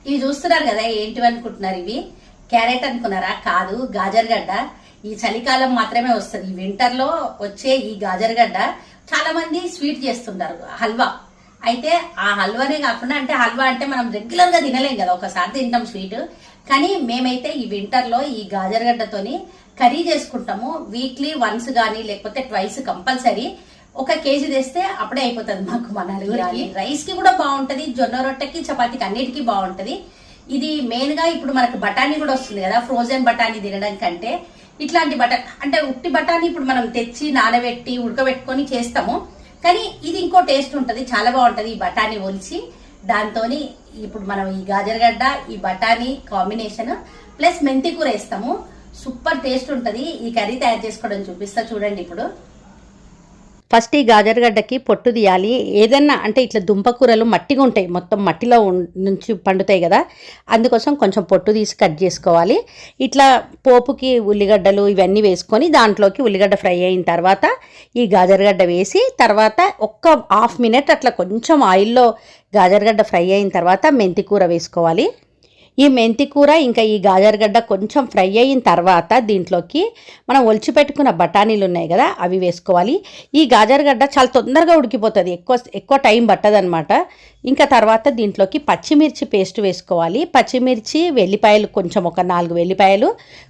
ఇవి చూస్తున్నారు కదా, ఏంటివి అనుకుంటున్నారు? ఇవి క్యారెట్ అనుకున్నారా? కాదు, గాజర్గడ్డ. ఈ చలికాలం మాత్రమే వస్తుంది. ఈ వింటర్ లో వచ్చే ఈ గాజర్గడ్డ చాలా మంది స్వీట్ చేస్తుంటారు, హల్వా. అయితే ఆ హల్వానే కాకుండా, అంటే హల్వా అంటే మనం రెగ్యులర్ గా తినలేం కదా, ఒకసారి తింటాం స్వీట్. కానీ మేమైతే ఈ వింటర్ లో ఈ గాజర్గడ్డతోని కర్రీ చేసుకుంటాము. వీక్లీ వన్స్ గానీ లేకపోతే ట్వైస్ కంపల్సరీ 1 కేజీ తెస్తే అప్పుడే అయిపోతుంది మాకు. మన నలుగురికి రైస్ కి కూడా బాగుంటది, జొన్న రొట్టెకి, చపాతీకి అన్నిటికీ బాగుంటది. ఇది మెయిన్ గా ఇప్పుడు మనకు బఠానీ కూడా వస్తుంది కదా, ఫ్రోజన్ బఠానీ తినడం కంటే ఇట్లాంటి అంటే ఉట్టి బఠానీ ఇప్పుడు మనం తెచ్చి నానబెట్టి ఉడకబెట్టుకొని చేస్తాము. కానీ ఇది ఇంకో టేస్ట్ ఉంటది, చాలా బాగుంటది. ఈ బఠానీ ఒలిచి దాంతోని ఇప్పుడు మనం ఈ గాజర్గడ్డ, ఈ బఠానీ కాంబినేషన్ ప్లస్ మెంతి కూర వేస్తాము. సూపర్ టేస్ట్ ఉంటది. ఈ కర్రీ తయారు చేసుకోవడం చూపిస్తా చూడండి. ఇప్పుడు ఫస్ట్ ఈ గాజర్గడ్డకి పొట్టు తీయాలి. ఏదన్నా అంటే ఇట్లా దుంపకూరలు మట్టిగా ఉంటాయి, మొత్తం మట్టిలో నుంచి పండుతాయి కదా, అందుకోసం కొంచెం పొట్టు తీసి కట్ చేసుకోవాలి. ఇట్లా పోపుకి ఉల్లిగడ్డలు ఇవన్నీ వేసుకొని దాంట్లోకి ఉల్లిగడ్డ ఫ్రై అయిన తర్వాత ఈ గాజర్గడ్డ వేసి, తర్వాత 1/2 మినిట్ అట్లా కొంచెం ఆయిల్లో గాజర్గడ్డ ఫ్రై అయిన తర్వాత మెంతి కూర వేసుకోవాలి. ఈ మెంతి కూర ఇంకా ఈ గాజర్గడ్డ కొంచెం ఫ్రై అయిన తర్వాత దీంట్లోకి మనం ఒలిచిపెట్టుకున్న బఠానీలు ఉన్నాయి కదా, అవి వేసుకోవాలి. ఈ గాజర్గడ్డ చాలా తొందరగా ఉడికిపోతుంది, ఎక్కువ టైం పట్టదనమాట. ఇంకా తర్వాత దీంట్లోకి పచ్చిమిర్చి పేస్ట్ వేసుకోవాలి. పచ్చిమిర్చి, వెల్లిపాయలు కొంచెం ఒక 4 వెల్లిపాయలు,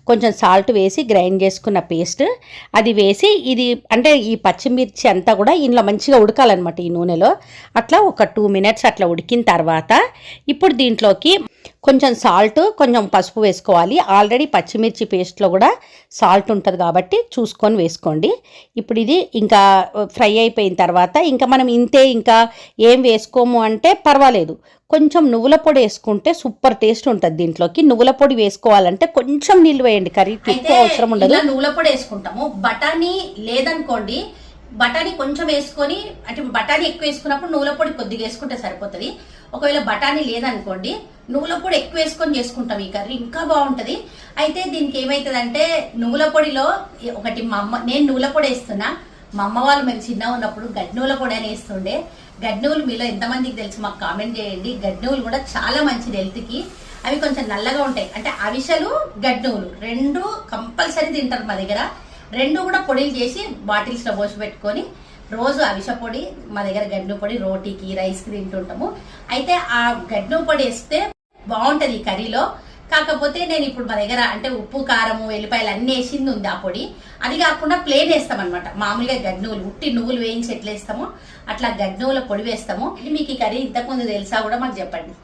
కొంచెం సాల్ట్ వేసి గ్రైండ్ చేసుకున్న పేస్ట్ అది వేసి, ఇది అంటే ఈ పచ్చిమిర్చి అంతా కూడా ఇంట్లో మంచిగా ఉడకాలన్నమాట ఈ నూనెలో. అట్లా ఒక 2 మినిట్స్ అట్లా ఉడికిన తర్వాత ఇప్పుడు దీంట్లోకి కొంచెం సాల్ట్, కొంచెం పసుపు వేసుకోవాలి. ఆల్రెడీ పచ్చిమిర్చి పేస్ట్లో కూడా సాల్ట్ ఉంటుంది కాబట్టి చూసుకొని వేసుకోండి. ఇప్పుడు ఇది ఇంకా ఫ్రై అయిపోయిన తర్వాత ఇంకా మనం ఇంతే, ఇంకా ఏం వేసుకోము అంటే పర్వాలేదు, కొంచెం నువ్వుల పొడి వేసుకుంటే సూపర్ టేస్ట్ ఉంటుంది. దీంట్లోకి నువ్వుల పొడి వేసుకోవాలంటే కొంచెం నీళ్ళు వేయండి, కర్రీకి ఎక్కువ అవసరం ఉండదు. నువ్వుల పొడి వేసుకుంటాము. బఠానీ లేదనుకోండి, బఠానీ కొంచెం వేసుకొని, అంటే బఠానీ ఎక్కువ వేసుకున్నప్పుడు నువ్వుల పొడి కొద్దిగా వేసుకుంటే సరిపోతుంది. ఒకవేళ బఠానీ లేదనుకోండి, నువ్వుల పొడి ఎక్కువ వేసుకొని చేసుకుంటాం ఈ కర్రీ, ఇంకా బాగుంటది. అయితే దీనికి ఏమైతుందంటే నువ్వుల పొడిలో ఒకటి నేను నువ్వుల పొడి వేస్తున్నా. మా అమ్మ వాళ్ళు మేము చిన్నగా ఉన్నప్పుడు గడ్డి నువ్వుల పొడి అని వేస్తుండే. గడ్డి నువ్వులు మీలో ఎంతమందికి తెలుసు మాకు కామెంట్ చేయండి. గడ్డి నువ్వులు కూడా చాలా మంచిది హెల్త్కి. అవి కొంచెం నల్లగా ఉంటాయి, అంటే అవిసెలు, గడ్డి నువ్వులు 2 కంపల్సరీ తింటారు మా దగ్గర. 2 కూడా పొడిలు చేసి బాటిల్స్ లో పోసి పెట్టుకొని రోజు అవిసె పొడి, మా దగ్గర గడ్డు పొడి రోటీకి, రైస్కి తింటుంటాము. అయితే ఆ గడ్డు పొడి వేస్తే బాగుంటది ఈ కర్రీలో. కాకపోతే నేను ఇప్పుడు మా దగ్గర అంటే ఉప్పు, కారము, వెల్లిపాయలు అన్ని వేసింది ఉంది ఆ పొడి. అది కాకుండా ప్లేన్ వేస్తాం అనమాట. మామూలుగా గడ్డి నువ్వులు, ఉట్టి నువ్వులు వేయించి ఎట్లా వేస్తామో అట్లా గడ్డి నువ్వుల పొడి వేస్తాము. మీకు ఈ కర్రీ ఇంతకుముందు తెలుసా కూడా మాకు చెప్పండి.